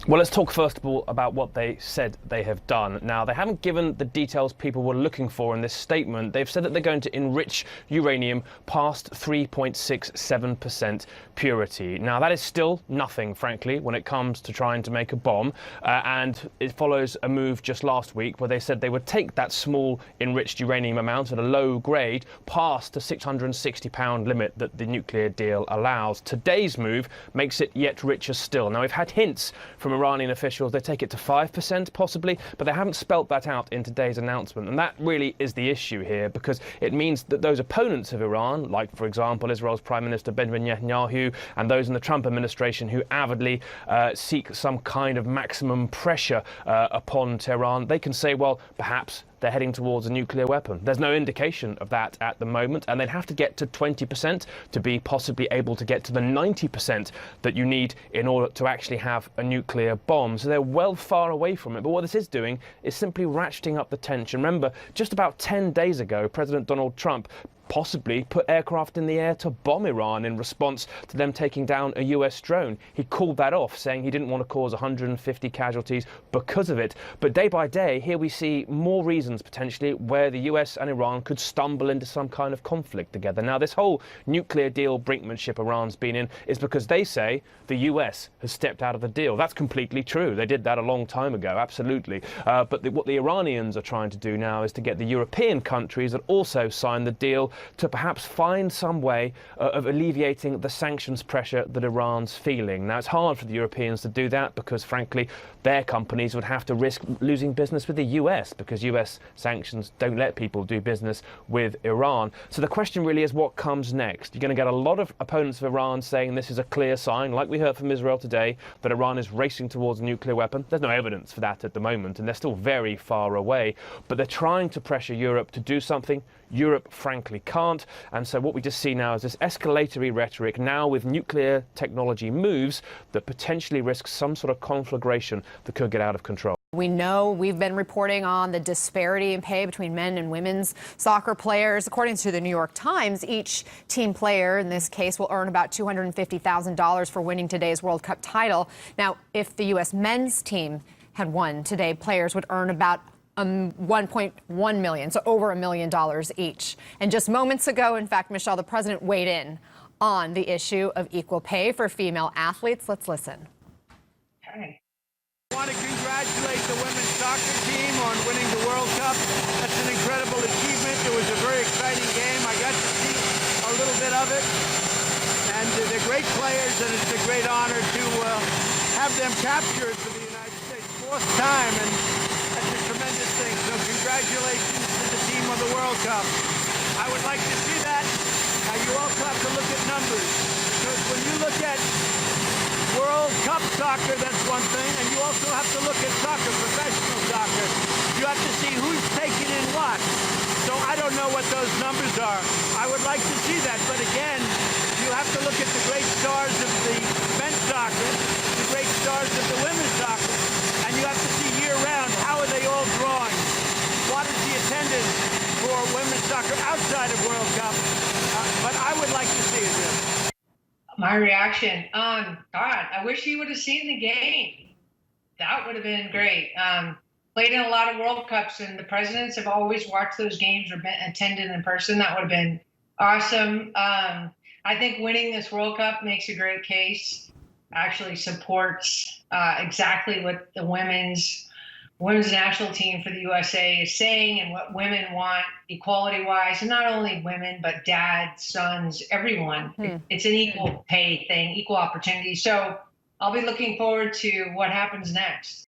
Well, let's talk first of all about what they said they have done. Now, they haven't given the details people were looking for in this statement. They've said that they're going to enrich uranium past 3.67% purity. Now, that is still nothing, frankly, when it comes to trying to make a bomb. And it follows a move just last week where they said they would take that small enriched uranium amount at a low grade past the 660-pound limit that the nuclear deal allows. Today's move makes it yet richer still. Now, we've had hints from Iranian officials they take it to 5% possibly, but they haven't spelt that out in today's announcement. And that really is the issue here, because it means that those opponents of Iran, like, for example, Israel's Prime Minister Benjamin Netanyahu and those in the Trump administration who avidly seek some kind of maximum pressure upon Tehran, they can say, well, perhaps they're heading towards a nuclear weapon. There's no indication of that at the moment, and they'd have to get to 20% to be possibly able to get to the 90% that you need in order to actually have a nuclear bomb. So they're well far away from it. But what this is doing is simply ratcheting up the tension. Remember, just about 10 days ago, President Donald Trump possibly put aircraft in the air to bomb Iran in response to them taking down a US drone. He called that off, saying he didn't want to cause 150 casualties because of it. But day by day, here we see more reasons potentially where the US and Iran could stumble into some kind of conflict together. Now, this whole nuclear deal brinkmanship Iran's been in is because they say the US has stepped out of the deal. That's completely true. They did that a long time ago, absolutely. But what the Iranians are trying to do now is to get the European countries that also signed the deal to perhaps find some way of alleviating the sanctions pressure that Iran's feeling. Now, it's hard for the Europeans to do that because, frankly, their companies would have to risk losing business with the US because US sanctions don't let people do business with Iran. So the question really is what comes next? You're going to get a lot of opponents of Iran saying this is a clear sign, like we heard from Israel today, that Iran is racing towards a nuclear weapon. There's no evidence for that at the moment, and they're still very far away. But they're trying to pressure Europe to do something. Europe, frankly, can't. And so what we just see now is this escalatory rhetoric, now with nuclear technology moves that potentially risk some sort of conflagration that could get out of control. We know we've been reporting on the disparity in pay between men and women's soccer players. According to the New York Times, each team player in this case will earn about $250,000 for winning today's World Cup title. Now, if the U.S. men's team had won today, players would earn about $1.1 million, so over $1 million each. And just moments ago, in fact, Michelle, the president weighed in on the issue of equal pay for female athletes. Let's listen. Okay. I want to congratulate the women's soccer team on winning the World Cup. That's an incredible achievement. It was a very exciting game. I got to see a little bit of it. And they're great players, and it's a great honor to have them captured for the United States. Fourth time, and that's a tremendous thing. So congratulations to the team on the World Cup. I would like to see that. Now, you also have to look at numbers, because when you look at World Cup soccer, that's one thing, and you also have to look at soccer, professional soccer. You have to see who's taking in what. So I don't know what those numbers are. I would like to see that, but again, you have to look at the great stars of the men's soccer, the great stars of the women's soccer, and you have to see year-round, how are they all drawing? What is the attendance for women's soccer outside of World Cup? But I would like to see it. My reaction, God, I wish he would have seen the game. That would have been great. Played in a lot of World Cups, and the presidents have always watched those games or been attended in person. That would have been awesome. I think winning this World Cup makes a great case. Actually supports exactly what the women's national team for the USA is saying and what women want equality-wise, and not only women, but dads, sons, everyone. It's an equal pay thing, equal opportunity. So I'll be looking forward to what happens next.